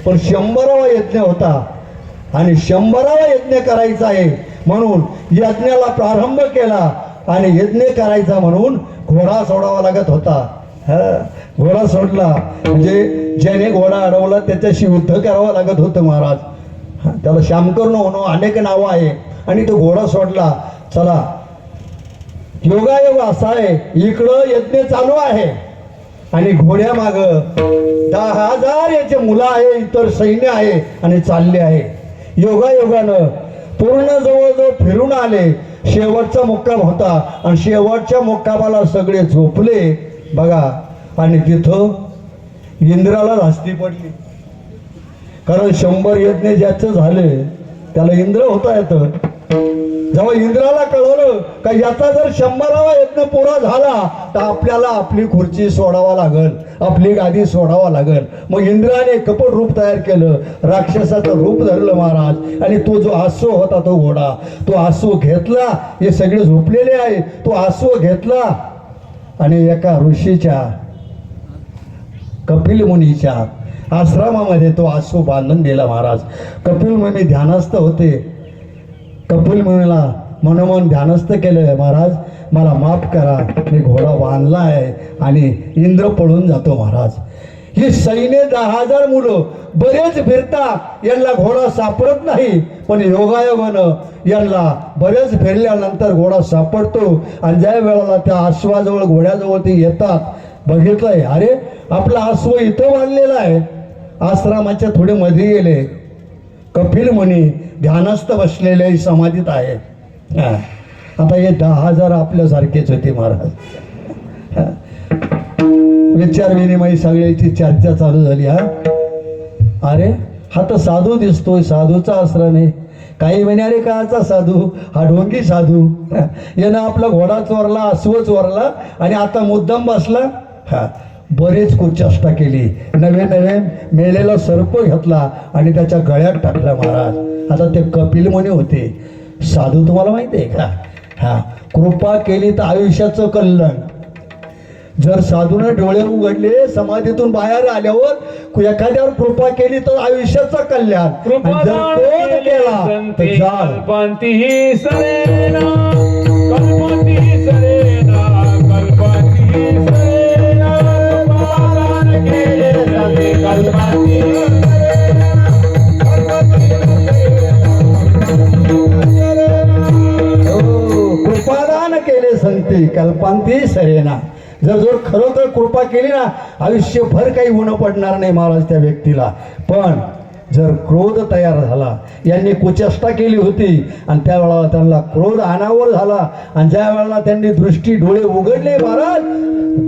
पण 100वा यज्ञ होता आणि 100वा यज्ञ करायचा आहे म्हणून यज्ञाला प्रारंभ केला आणि यज्ञ करायचा म्हणून घोडा सोडावा लागत होता. घोडा सोडला म्हणजे ज्याने घोडा अडवला त्याच्याशी युद्ध करावं लागत होतं महाराज. त्याला श्यामकर्ण म्हणून अनेक नावं आहे आणि तो घोडा सोडला. चला योगायोग असा आहे, इकडं यज्ञ चालू आहे आणि घोड्या माग 10,000 याचे मुलं आहे, इतर सैन्य आहे आणि चालले आहे. योगायोगानं पूर्ण जवळजवळ फिरून आले. शेवटचा मुक्काम होता आणि शेवटच्या मुक्कामाला सगळे झोपले बघा. आणि तिथं इंद्राला धास्ती पडली, कारण 100 यज्ञ ज्याचं झाले त्याला इंद्र होता येतं. जेव्हा इंद्राला कळवलं का याचा जर 100वा यज्ञ पुरा झाला तर आपल्याला आपली खुर्ची सोडावा लागल, आपली गादी सोडावा लागल. मग इंद्राने कपट रूप तयार केलं, राक्षसाचं रूप धरलं महाराज. आणि तो जो आसू होता तो घोडा, तो आसू घेतला. हे सगळे झोपलेले आहे. तो आसू घेतला आणि एका ऋषीच्या कपिल मुनीच्या आश्रमामध्ये तो आसू बांधून दिला महाराज. कपिल मुनी ध्यानस्थ होते. कपिल मुनीला मनोमन ध्यानस्थ केलं, महाराज मला माफ करा, मी घोडा बांधला आहे आणि इंद्र पळून जातो महाराज. ही सैन्य 10,000 मुलं बरेच फिरता, यांना घोडा सापडत नाही. पण योगायोगानं यांना बरेच फिरल्यानंतर घोडा सापडतो आणि ज्या वेळेला त्या अश्वाजवळ घोड्याजवळ ते येतात, बघितलंय अरे आपला अश्व इथं बांधलेला आहे. आश्रमाच्या थोडे मध्ये गेले. कपिल मुनी ध्यानस्थ बसलेले समाधीत आहे. आता हे 10,000 आपल्यासारखेच होते महाराज. विचार विनिमय सगळ्याची चर्चा चालू झाली. अरे हा तर साधू दिसतोय, साधूचा आश्रम आहे. काही म्हणे अरे काचा साधू, हा ढोंगी साधू. यानं आपला घोडा चोरला, अश्व चोरला आणि आता मुद्दाम बसला. बरेच कुचेष्टा केली. नवे नवे मेलेला सर्प घेतला आणि त्याच्या गळ्यात टाकला महाराज. आता ते कपिल मुनी होते. साधू तुम्हाला माहिती आहे का? कृपा केली तर आयुष्याचं कल्याण. जर साधूने डोळे उघडले समाधीतून बाहेर आल्यावर एखाद्यावर कृपा केली तर आयुष्याचं कल्याण. जर क्रोध केला तर जाळ. कृपादान केले संती कल्पांती सरेना. जर खरोखर कृपा केली ना, आयुष्यभर काही होणं पडणार नाही महाराज त्या व्यक्तीला. पण जर क्रोध तयार झाला, यांनी कुचेष्टा केली होती आणि त्यावेळेला त्यांना क्रोध अनावर झाला आणि ज्या वेळेला त्यांनी दृष्टी डोळे उघडले महाराज,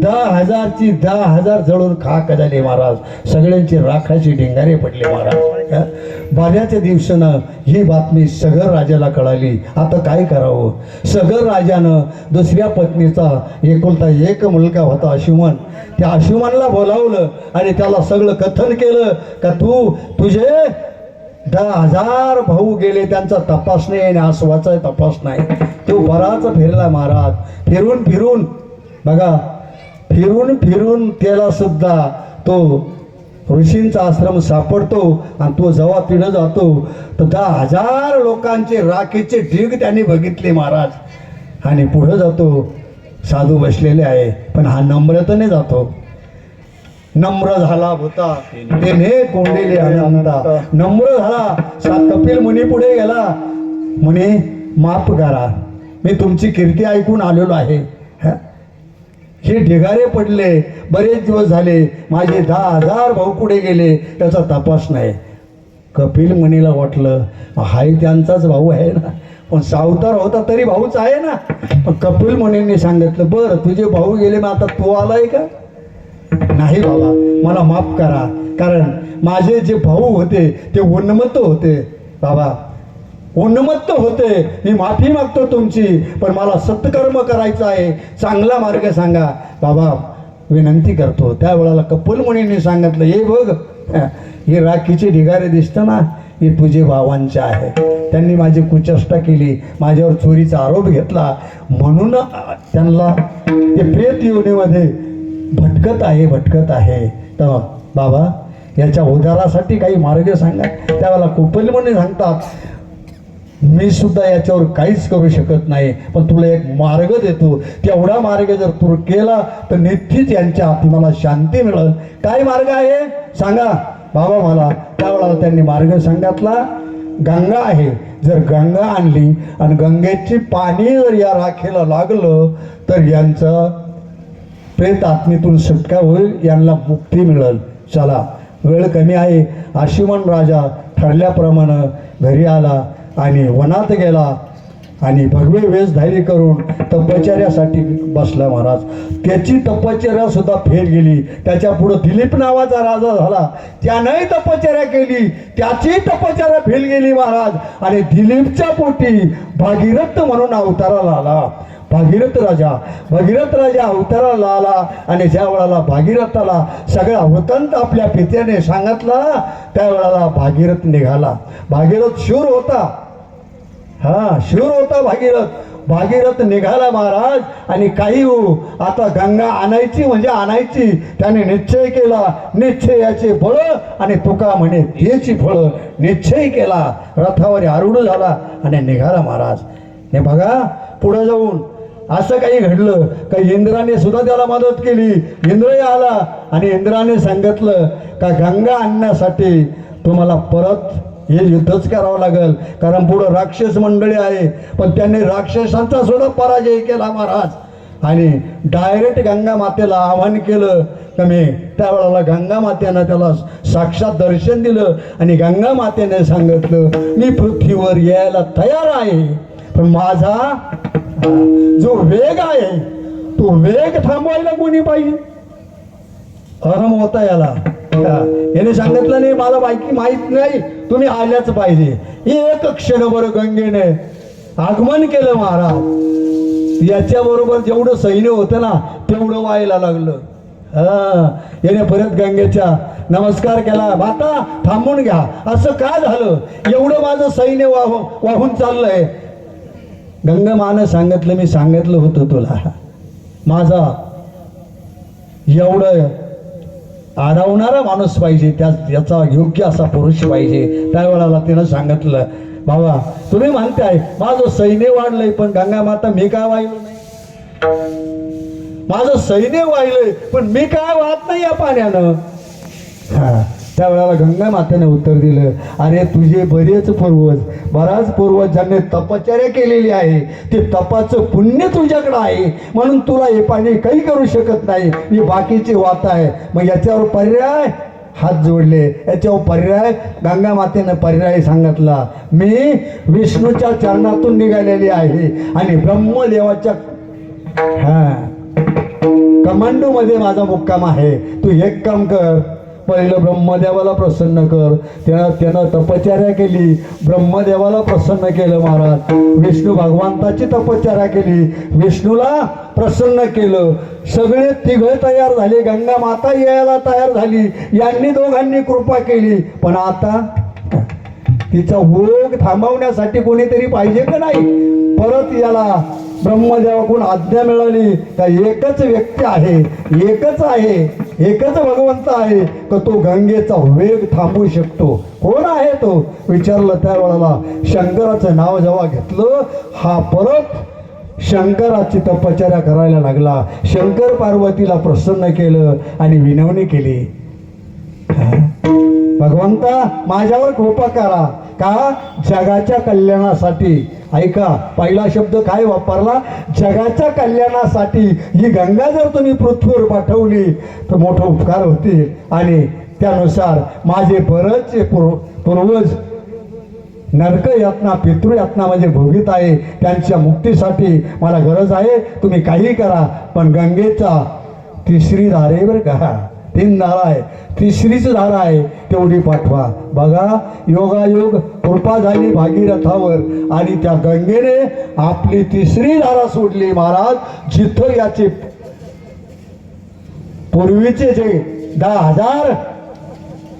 10,000ची 10,000 जळून खाक झाले महाराज. सगळ्यांची राखाची ढिंगारे पडले महाराज. बऱ्याच दिवसानं ही बातमी सगर राजाला कळाली. आता काय करावं? सगर राजानं दुसऱ्या पत्नीचा एकुलता एक मुलगा होता अशुमन. त्या अशुमनला बोलावलं आणि त्याला सगळं कथन केलं का तुझे 10,000 भाऊ गेले, त्यांचा तपास नाही आणि आसवाचा तपास नाही. तो बराच फिरला महाराज. फिरून फिरून बघा, फिरून फिरून त्याला सुद्धा तो ऋषींचा आश्रम सापडतो आणि तो जेव्हा तिथं जातो तर 10,000 लोकांचे राखेचे ढीग त्यांनी बघितले महाराज. आणि पुढं जातो, साधू बसलेले आहे पण हा नम्रतेने जातो. नम्र झाला होता तेने कोंडिले आनंदा. नम्र झाला. कपिल मुनी पुढे गेला, म्हणे माफ करा, मी तुमची कीर्ती ऐकून आलेलो आहे. हे ढिगारे पडले, बरेच दिवस झाले, माझे 10,000 भाऊ पुढे गेले, त्याचा तपास नाही. कपिल मुनीला वाटलं हाय त्यांचाच भाऊ आहे ना, पण सावकार होता तरी भाऊच आहे ना. पण कपिल मुनींनी सांगितलं बरं तुझे भाऊ गेले, मग आता तू आलाय का? नाही बाबा, मला माफ करा, कारण माझे जे भाऊ होते ते उन्मत्त होते. बाबा उन्मत्त होते, मी माफी मागतो तुमची, पण मला सत्कर्म करायचं आहे, चांगला मार्ग सांगा बाबा, विनंती करतो. त्यावेळेला कपिल मुनींनी सांगितलं हे बघ, हे राखीचे ढिगारे दिसतं ना, हे तुझे भावांचे आहे. त्यांनी माझी कुचेष्टा केली, माझ्यावर चोरीचा आरोप घेतला, म्हणून त्यांना ते प्रेत योनीमध्ये भटकत आहे. तर बाबा याच्या उद्धारासाठी काही मार्ग सांगा. त्यावेळेला कोपली म्हणून सांगतात, मी सुद्धा याच्यावर काहीच करू शकत नाही, पण तुला एक मार्ग देतो. तेवढा मार्ग जर तू केला तर निश्चित यांच्या हाती मला शांती मिळेल. काय मार्ग आहे सांगा बाबा मला. त्यावेळेला त्यांनी मार्ग सांगितला, गंगा आहे, जर गंगा आणली आणि गंगेची पाणी जर या राखेला लागलं तर यांचं प्रेत आत्मेतून सुटका होईल, यांना मुक्ती मिळेल. चला वेळ कमी आहे. आशिमन राजा ठरल्याप्रमाणे घरी आला आणि वनात गेला आणि भगवे वेशधारी करून तपश्चर्यासाठी बसला महाराज. त्याची तपश्चर्या सुद्धा फेल गेली. त्याच्या पुढे दिलीप नावाचा राजा झाला, त्यानंही तपश्चर्या केली, त्याची तपश्चर्या फेल गेली महाराज. आणि दिलीपच्या पोटी भागीरथ म्हणून अवताराला आला. भागीरथ राजा अवताराला आला आणि ज्या वेळाला भागीरथाला सगळा वृत्तांत आपल्या पित्याने सांगितला त्यावेळेला भागीरथ निघाला. भागीरथ शूर होता, शूर होता भागीरथ निघाला महाराज. आणि काही हो आता गंगा आणायची म्हणजे आणायची. त्याने निश्चय केला, निश्चयाचे फळ आणि तुका म्हणे त्याची फळ. निश्चय केला, रथावर आरूढ झाला आणि निघाला महाराज. ने बघा पुढे जाऊन असं काही घडलं का इंद्राने सुद्धा त्याला मदत केली. इंद्रही आला आणि इंद्राने सांगितलं का गंगा आणण्यासाठी तुम्हाला परत हे युद्धच करावं लागेल, कारण पुढं राक्षस मंडळी आहे. पण त्यांनी राक्षसांचा सुद्धा पराजय केला महाराज. आणि डायरेक्ट गंगा मातेला आव्हान केलं का मी. त्यावेळेला गंगा मातेनं त्याला साक्षात दर्शन दिलं आणि गंगा मातेने सांगितलं मी पृथ्वीवर यायला तयार आहे, पण माझा जो वेग आहे तो वेग थांबवायला कोणी पाहिजे. अहम होता याला. याने सांगितलं नाही मला बाकी माहित नाही, तुम्ही आल्याच पाहिजे. एक क्षणभर गंगेने आगमन केलं महाराज. याच्याबरोबर जेवढं सैन्य होतं ना तेवढं व्हायला लागलं. याने परत गंगेचा नमस्कार केला, माता थांबून घ्या, असं का झालं, एवढं माझं सैन्य वाहून चाललंय. गंगामानं सांगितलं मी सांगितलं होतं तुला, माझा एवढं आरवणारा माणूस पाहिजे, याचा योग्य असा पुरुष पाहिजे. त्यावेळेला तिनं सांगितलं बाबा तुम्ही म्हणताय माझं सैन्य वाढलंय, पण गंगा माता मी काय वाहिलो नाही. माझं सैन्य वाहिलंय पण मी काय वाहत नाही या पाण्यानं. त्यावेळेला गंगा मातेने उत्तर दिलं, अरे तुझे बराच पूर्वज ज्यांनी तपश्चर्या केलेली आहे ते तपाचं पुण्य तुझ्याकडे आहे, म्हणून तुला हे पाणी काही करू शकत नाही. ही बाकीची वात आहे. मग याच्यावर पर्याय हात जोडले. याच्यावर पर्याय गंगा मातेनं पर्याय सांगितला, मी विष्णूच्या चरणातून निघालेली आहे आणि ब्रह्मदेवाच्या कमांडो मध्ये माझा मुक्काम आहे. तू एक काम कर, पहिलं ब्रह्मदेवाला प्रसन्न कर. त्यानं तपश्चर्या केली, ब्रह्मदेवाला प्रसन्न केलं महाराज. विष्णू भगवंताची तपश्चर्या केली, विष्णूला प्रसन्न केलं. सगळे तिघे तयार झाले, गंगा माता यायला तयार झाली. यांनी दोघांनी कृपा केली, पण आता तिचा ओघ थांबवण्यासाठी कोणीतरी पाहिजे का नाही. परत याला ब्रह्मदेवाकडून आज्ञा मिळाली का एकच व्यक्ती आहे, एकच भगवंत आहे का तो गंगेचा वेग थांबवू शकतो. कोण आहे तो विचारलं. त्यावेळेला शंकराचं नाव जेव्हा घेतलं, हा परत शंकराची तपश्चर्या करायला लागला. शंकर पार्वतीला प्रसन्न केलं आणि विनवणी केली, भगवंता माझ्यावर कृपा करा का जगाच्या कल्याणासाठी. ऐका पहिला शब्द काय वापरला, जगाच्या कल्याणासाठी. ही गंगा जर तुम्ही पृथ्वीवर पाठवली तर मोठा उपकार होतील. आणि त्यानुसार माझे बरेचसे पूर्वज नरक यातना पितृयातना म्हणजे भोगीत आहे, त्यांच्या मुक्तीसाठी मला गरज आहे. तुम्ही काही करा, पण गंगेचा तिसरी धारे बरं का, 3 धारा आहे, तिसरीच धारा आहे तेवढी पाठवा. बघा योगायोग कृपा झाली भागीरथावर आणि त्या गंगेने आपली तिसरी धारा सोडली महाराज. जिथं याचे पूर्वीचे जे 10,000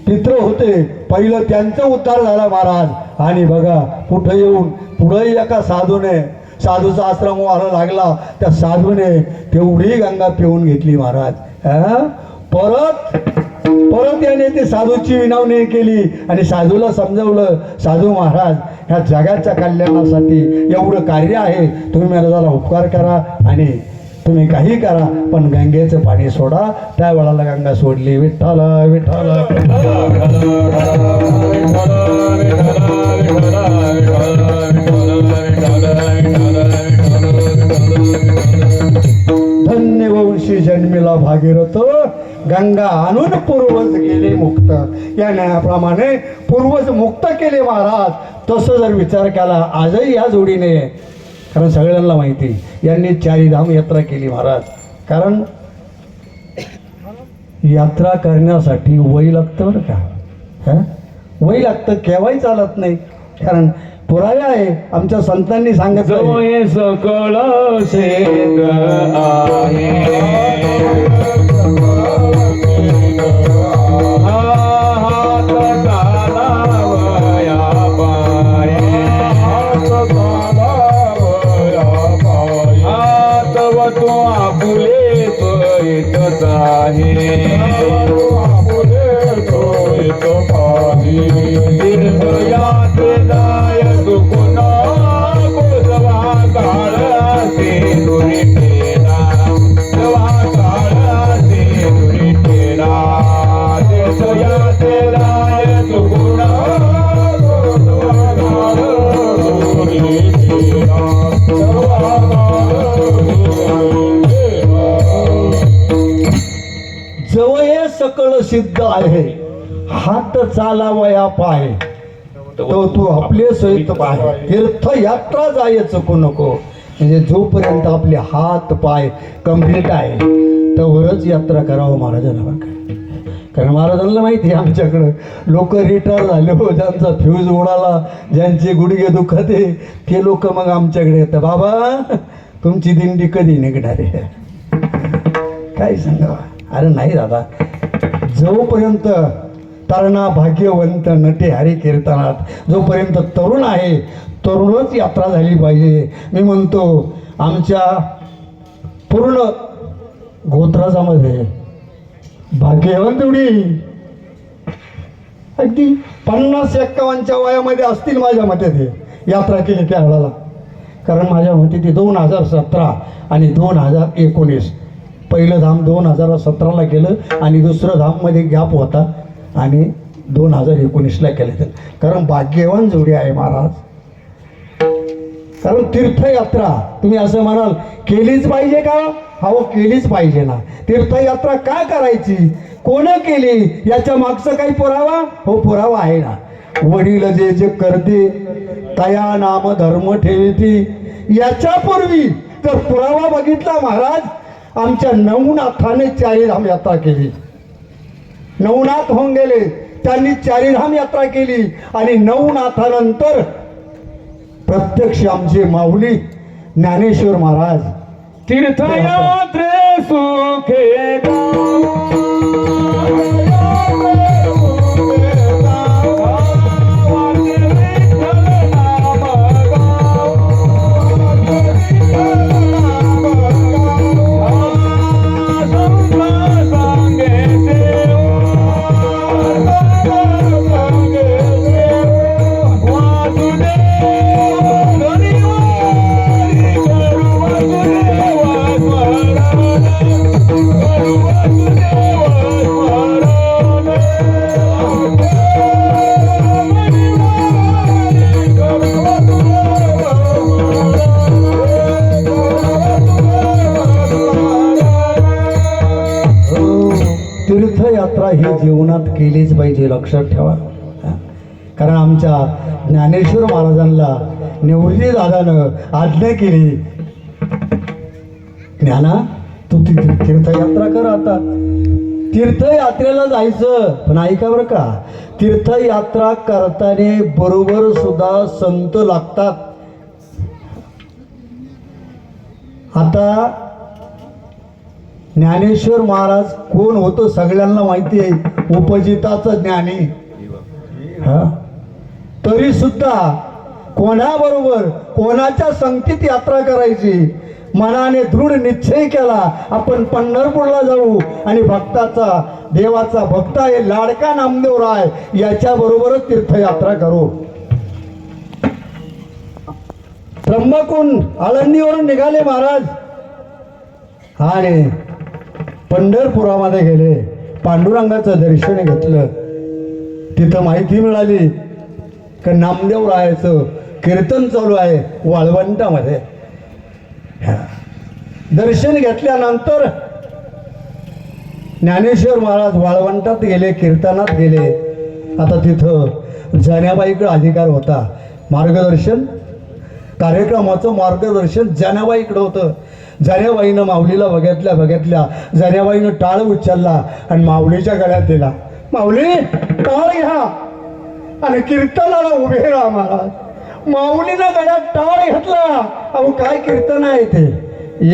पित्र होते पहिलं त्यांचा उद्धार झाला महाराज. आणि बघा कुठं येऊन पुढे एका साधूचा आश्रम व्हायला लागला, त्या साधूने तेवढी गंगा पिऊन घेतली महाराज. परत परत याने ते साधूची विनवणी केली आणि साधूला समजवलं, साधू महाराज ह्या जगाच्या कल्याणासाठी एवढं कार्य आहे, तुम्ही मला जरा उपकार करा आणि तुम्ही काही करा, पण गंगेचं पाणी सोडा. त्यावेळेला गंगा सोडली. विठ्ठल विठ्ठल धन्य वंशी जन्मिला भागीरथ, गंगा आणून पूर्वज गेले मुक्त. या न्यायाप्रमाणे पूर्वज मुक्त केले महाराज. तसं जर विचार केला आजही या जोडीने, कारण सगळ्यांना माहिती यांनी चारीधाम यात्रा केली महाराज. कारण यात्रा करण्यासाठी वय लागतं बरं का, वय लागतं, केव्हाही चालत नाही. कारण पुरावे आहे, आमच्या संतांनी सांगितलं सकळ शेत आहे हात चालावया पाये, हात व तो आपुले तोयतच आहे, तीर्थयात्रेलाय सुकुना गोजवा काळाचे दुरी ठेला, जवा काळाचे दुरी ठेला. तीर्थयात्रेलाय सुकुना गोजवा काळाचे दुरी ठेला, जवा जवळ सकळ सिद्ध आहे, हात चालावया पाय, तो तू आपले सहित पाय. तीर्थयात्रा जाय चुकू नको. म्हणजे जोपर्यंत आपले हात पाय कम्प्लीट आहे तोवरच यात्रा करावं महाराजांना बघा. कारण महाराजांना माहिती आहे आमच्याकडं लोक रिटायर झाले हो, ज्यांचा फ्यूज उडाला, ज्यांचे गुडघे दुखते, ते लोक मग आमच्याकडे येतं, बाबा तुमची दिंडी कधी निघणार आहे, काय सांगा. अरे नाही दादा, जोपर्यंत तरणा भाग्यवंत नटे हरी कीर्तनात, जोपर्यंत तरुण आहे तरुणच यात्रा झाली पाहिजे. मी म्हणतो आमच्या पूर्ण गोत्राजामध्ये भाग्यवंत एवढी अगदी 50-51च्या वयामध्ये असतील माझ्या मते ते यात्रा केली त्यावेळेला. कारण माझ्या मते ते 2017 आणि 2019, पहिलं धाम 2017ला केलं आणि दुसरं धाममध्ये गॅप होता आणि 2019ला केलं. कारण भाग्यवान जोडी आहे महाराज. कारण तीर्थयात्रा तुम्ही असं म्हणाल केलीच पाहिजे का, हो केलीच पाहिजे ना. तीर्थयात्रा का करायची, कोण केली, याच्या मागचं काही पुरावा, हो पुरावा आहे ना. वडील जे जे करते तया नाम धर्म ठेवती, याच्यापूर्वी जर पुरावा बघितला महाराज, आमच्या नवनाथाने चारीधाम यात्रा केली. नवनाथ होऊन गेले, त्यांनी चारीधाम यात्रा केली आणि नवनाथानंतर प्रत्यक्ष आमचे माऊली ज्ञानेश्वर महाराज तीर्थयात्रे सुखे तीर्थयात्रा ही जीवनात केलीच पाहिजे, लक्षात ठेवा. कारण आमच्या ज्ञानेश्वर महाराजांना निवृत्ती दादानं आज्ञा केली, ज्ञाना तू तीर्थयात्रा कर. आता तीर्थयात्रेला जायचं, पण ऐका बरं का, तीर्थयात्रा करताना बरोबर सुद्धा संत लागतात. आता ज्ञानेश्वर महाराज कोण होतं सगळ्यांना माहिती आहे, उपजिताचं ज्ञानी. तरी सुद्धा कोणाबरोबर कोणाच्या संगतीत यात्रा करायची, मनाने दृढ निश्चय केला आपण पंढरपूरला जाऊ आणि भक्ताचा देवाचा भक्त आहे लाडका नामदेवराय याच्या बरोबरच तीर्थयात्रा करू. त्र्यंबकहून आळंदीवरून निघाले महाराज आणि पंढरपुरामध्ये गेले. पांडुरंगाचं दर्शन घेतलं. तिथं माहिती मिळाली की नामदेवरायाचं कीर्तन चालू आहे वाळवंटामध्ये. दर्शन घेतल्यानंतर ज्ञानेश्वर महाराज वाळवंटात गेले, कीर्तनात गेले. आता तिथं जनाबाईकडे अधिकार होता. मार्गदर्शन कार्यक्रमाचं मार्गदर्शन जनाबाईकडं होतं. जनाबाईनं माऊलीला बघितल्या जनाबाईनं टाळ उचलला आणि माऊलीच्या गळ्यात दिला. माऊली टाळ घ्या आणि कीर्तनाला उभे राहा महाराज. माऊलीनं गळ्यात टाळ घातला. अहो काय कीर्तन आहे ते.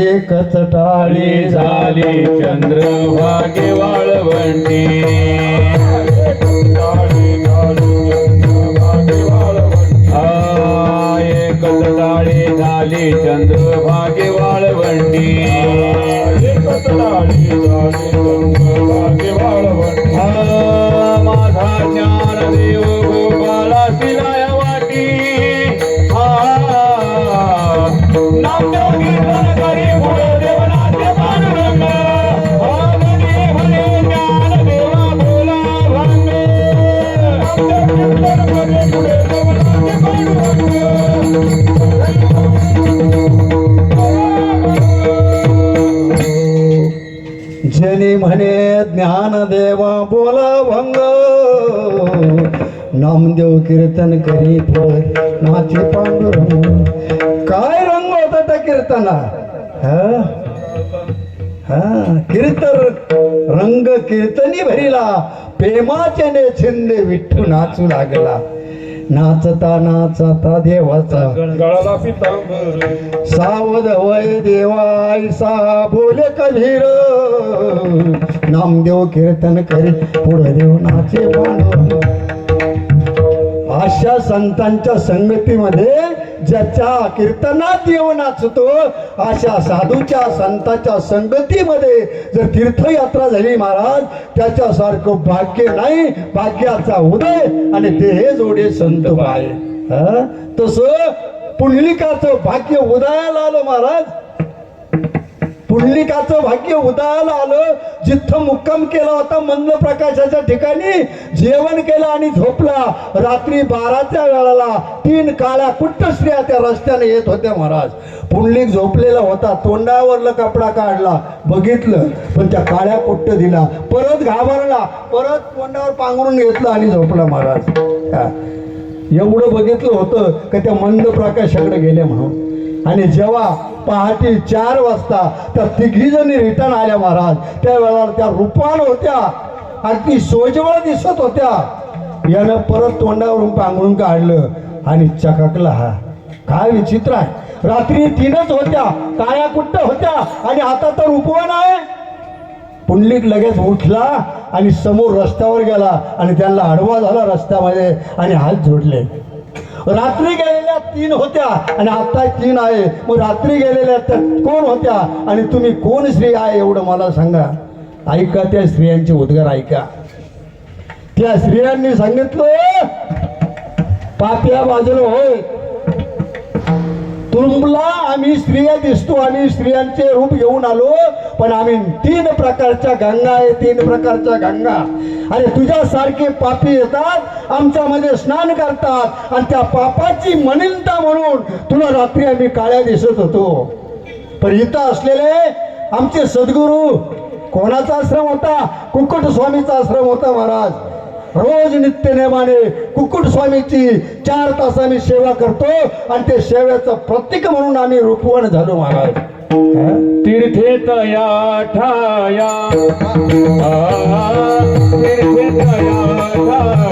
एकच टाळी झाली चंद्रभागे वाळवंटी एकच टाळी झाली चंद्रभागे वाळवंटी एकच टाळी झाली चंद्रभागे वाळवंटी माझा ज्ञानदेव गोपाला शिलाया वाटी नामदेव कीर्तन करी पुढे देवनाचे पांडुरंग म्हणे म्हणे ज्ञानदेवा बोला भांगे नामदेव कीर्तन करी पुढे देवनाचे पांडुरंग जनी म्हणे ज्ञानदेवा बोला भंग नामदेव कीर्तन करी फळ नाचे पांडुरंग. काय रंग होता त्या कीर्तनात. कीर्तन रंग कीर्तनी भरिला प्रेमाचे ने छिंदे विठ्ठू नाचू लागला. नाचता नाचता देवाचा गळाला पितांबर सावध वय देवायसा बोले कबीर नामदेव कीर्तन करी पुढे देव नाचे पांडुरंग. अशा संतांच्या संगतीमध्ये ज्याच्या कीर्तनात देव नाचतो अशा साधूच्या संतांच्या संगतीमध्ये जर तीर्थयात्रा झाली महाराज त्याच्यासारखं भाग्य नाही. भाग्याचा उदय आणि ते हे जोडे संत पाय. तसं पुंडलिकाचं भाग्य उदयाला आलं महाराज. पुंडलिकाचं भाग्य उदयाला आलं. जिथं मुक्काम केला होता मंद प्रकाशाच्या ठिकाणी जेवण केलं आणि झोपला. रात्री 12च्या वेळाला 3 काळ्या कुट्ट स्त्रिया त्या रस्त्याने येत होत्या महाराज. पुंडलिक झोपलेला होता. तोंडावरला कपडा काढला बघितलं पण त्या काळ्या कुट्ट दिला. परत घाबरला. परत तोंडावर पांघरून घेतलं आणि झोपला महाराज. एवढं बघितलं होतं की त्या मंद प्रकाशाकडे गेले म्हणून. आणि जेव्हा पहाटे 4 वाजता त्या तिघी जणी रिटर्न आल्या महाराज त्यावेळेला त्या रूपान होत्या अगदी सोजवळ दिसत होत्या. यानं परत तोंडावरून पांघरून काढलं आणि चककला. हा काय विचित्र आहे. रात्री 3च होत्या काळ्या कुट्ट होत्या आणि आता तर उपवन आहे. पुंडलिक लगेच उठला आणि समोर रस्त्यावर गेला आणि त्यांना आडवा झाला रस्त्यामध्ये आणि हात जोडले. रात्री गेलेल्या 3 होत्या आणि आता 3 आहे. मग रात्री गेलेल्या त्या कोण होत्या आणि तुम्ही कोण स्त्री आहे एवढं मला सांगा. ऐका त्या स्त्रियांचे उद्गार ऐका. त्या स्त्रियांनी सांगितलं पाप्या बाजूला होय तुला आम्ही स्त्रिया दिसतो. आम्ही स्त्रियांचे रूप घेऊन आलो पण आम्ही 3 प्रकारच्या गंगा आहे. 3 प्रकारच्या गंगा. अरे तुझ्यासारखे पापी येतात आमच्यामध्ये स्नान करतात आणि त्या पापाची मलिनता म्हणून तुला रात्री आम्ही काळ्या दिसत होतो. पण इथं असलेले आमचे सद्गुरू कोणाचा आश्रम होता. कुक्कुट स्वामीचा आश्रम होता महाराज. रोज नित्यनेमाने कुक्कुट स्वामीची 4 तास आम्ही सेवा करतो आणि ते सेवेचं प्रतीक म्हणून आम्ही रूपवन झालो महाराज. तीर्थेत या ठाया तीर्थेत या ठाया